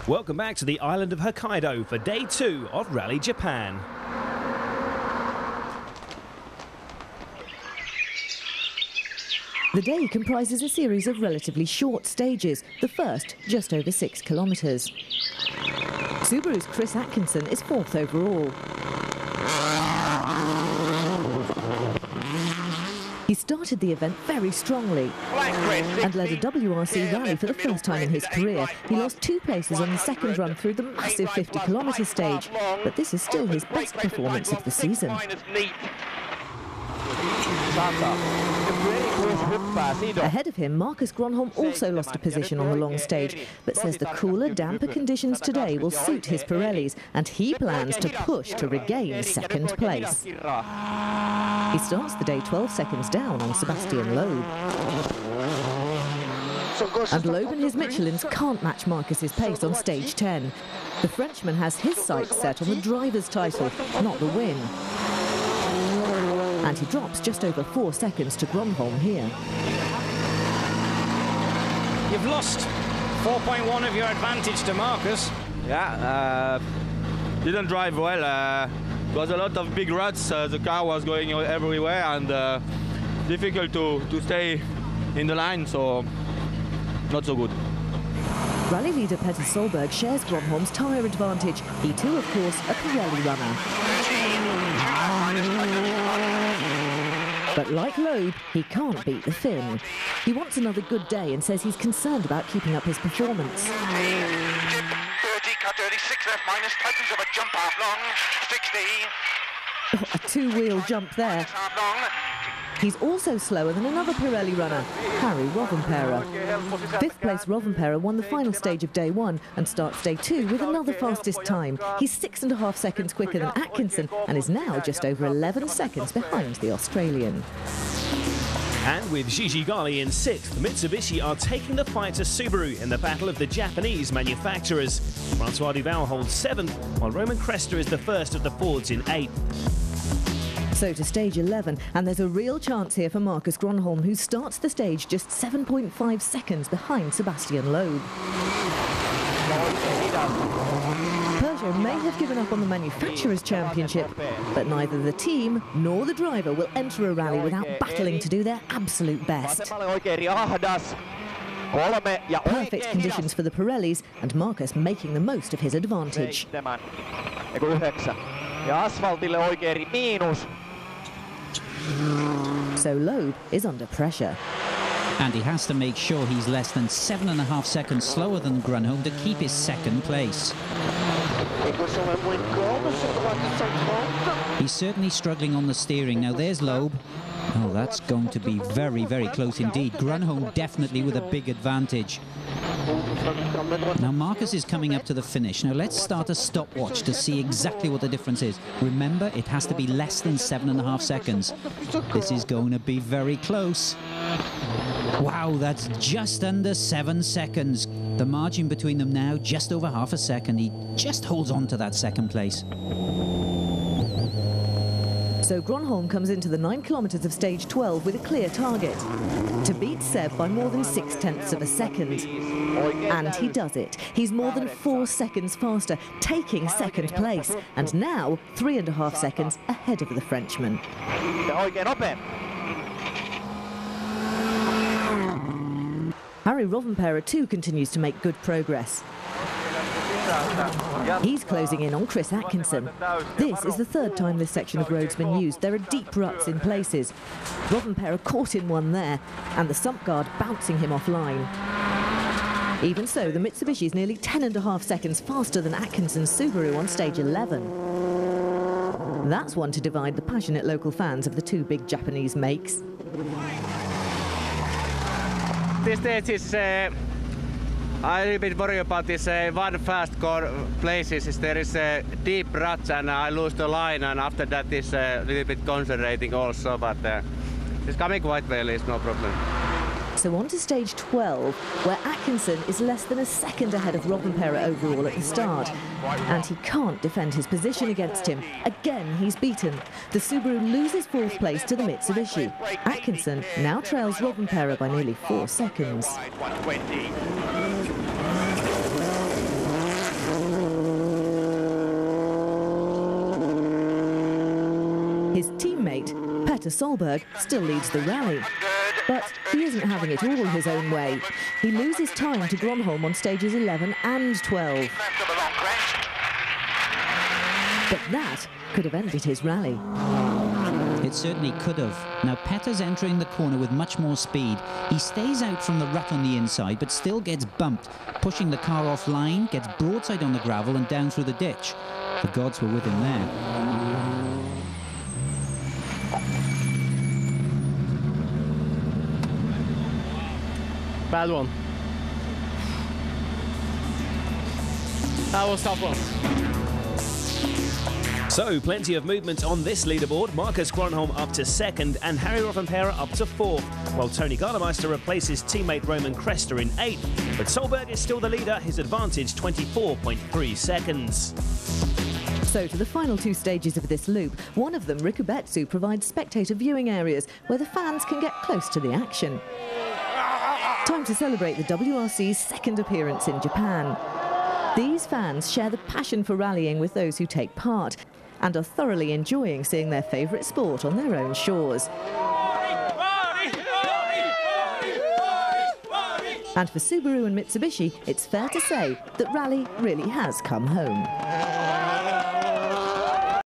Welcome back to the island of Hokkaido for day 2 of Rally Japan. The day comprises a series of relatively short stages, the first just over 6 kilometres. Subaru's Chris Atkinson is 4th overall. He started the event very strongly and led a WRC rally for the first time in his career. He lost 2 places on the second run through the massive 50-kilometre stage, but this is still his best performance of the season. Ahead of him, Marcus Gronholm also lost a position on the long stage, but says the cooler, damper conditions today will suit his Pirellis, and he plans to push to regain second place. He starts the day 12 seconds down on Sebastian Loeb. And Loeb and his Michelins can't match Marcus's pace on stage 10. The Frenchman has his sights set on the driver's title, not the win. And he drops just over 4 seconds to Gronholm here. You've lost 4.1 of your advantage to Marcus. Yeah, didn't drive well. It was a lot of big ruts. The car was going everywhere and difficult to stay in the line, so not so good. Rally leader Petter Solberg shares Gronholm's tyre advantage. He too, of course, a Pirelli runner. But like Loeb, he can't beat the Finn. He wants another good day and says he's concerned about keeping up his performance. 30, cut 36 left, minus tightens of a jump half long, 60. Oh, a 2-wheel jump there. He's also slower than another Pirelli runner, Harry Rovanperä. 5th place Rovanperä won the final stage of day 1 and starts day 2 with another fastest time. He's 6.5 seconds quicker than Atkinson and is now just over 11 seconds behind the Australian. And with Gigi Gali in 6th, Mitsubishi are taking the fight to Subaru in the battle of the Japanese manufacturers. Francois Duval holds 7th, while Roman Cresta is the first of the Fords in 8th. So to stage 11, and there's a real chance here for Marcus Gronholm, who starts the stage just 7.5 seconds behind Sebastian Loeb. Peugeot may have given up on the Manufacturers' Championship, but neither the team nor the driver will enter a rally without battling to do their absolute best. Perfect conditions for the Pirellis, and Marcus making the most of his advantage. So Loeb is under pressure. And he has to make sure he's less than 7.5 seconds slower than Gronholm to keep his second place. He's certainly struggling on the steering. Now there's Loeb. Oh, that's going to be very, very close indeed. Gronholm definitely with a big advantage. Now Marcus is coming up to the finish. Now let's start a stopwatch to see exactly what the difference is. Remember, it has to be less than 7.5 seconds. This is going to be very close. Wow, that's just under 7 seconds. The margin between them now, just over half a second. He just holds on to that second place. So Gronholm comes into the 9 kilometres of stage 12 with a clear target: to beat Seb by more than 0.6 of a second. And he does it. He's more than 4 seconds faster, taking second place, and now 3.5 seconds ahead of the Frenchman. Harry Rovanperä too continues to make good progress. He's closing in on Chris Atkinson. This is the 3rd time this section of road's been used. There are deep ruts in places. Rovanperä caught in one there, and the sump guard bouncing him offline. Even so, the Mitsubishi is nearly 10.5 seconds faster than Atkinson's Subaru on stage 11. That's one to divide the passionate local fans of the 2 big Japanese makes. This stage is I a little bit worry about this one fast core places. There is deep ruts and I lose the line, and after that is a little bit concentrating also, but it's coming quite well, it's no problem. So on to stage 12, where Atkinson is less than a second ahead of Rovanperä overall at the start. And he can't defend his position against him. Again, he's beaten. The Subaru loses 4th place to the Mitsubishi. Atkinson now trails Rovanperä by nearly 4 seconds. His teammate, Petter Solberg, still leads the rally. But he isn't having it all his own way. He loses time to Gronholm on stages 11 and 12. But that could have ended his rally. It certainly could have. Now Petter's entering the corner with much more speed. He stays out from the rut on the inside, but still gets bumped, pushing the car offline, gets broadside on the gravel and down through the ditch. The gods were with him there. Bad one. That was a tough one. So, plenty of movement on this leaderboard. Marcus Gronholm up to second and Harry Rovanperä up to fourth, while Tony Gardemeister replaces teammate Roman Crester in eighth. But Solberg is still the leader, his advantage 24.3 seconds. So to the final two stages of this loop. One of them, Rikubetsu, provides spectator viewing areas where the fans can get close to the action. Time to celebrate the WRC's second appearance in Japan. These fans share the passion for rallying with those who take part and are thoroughly enjoying seeing their favourite sport on their own shores. And for Subaru and Mitsubishi, it's fair to say that rally really has come home.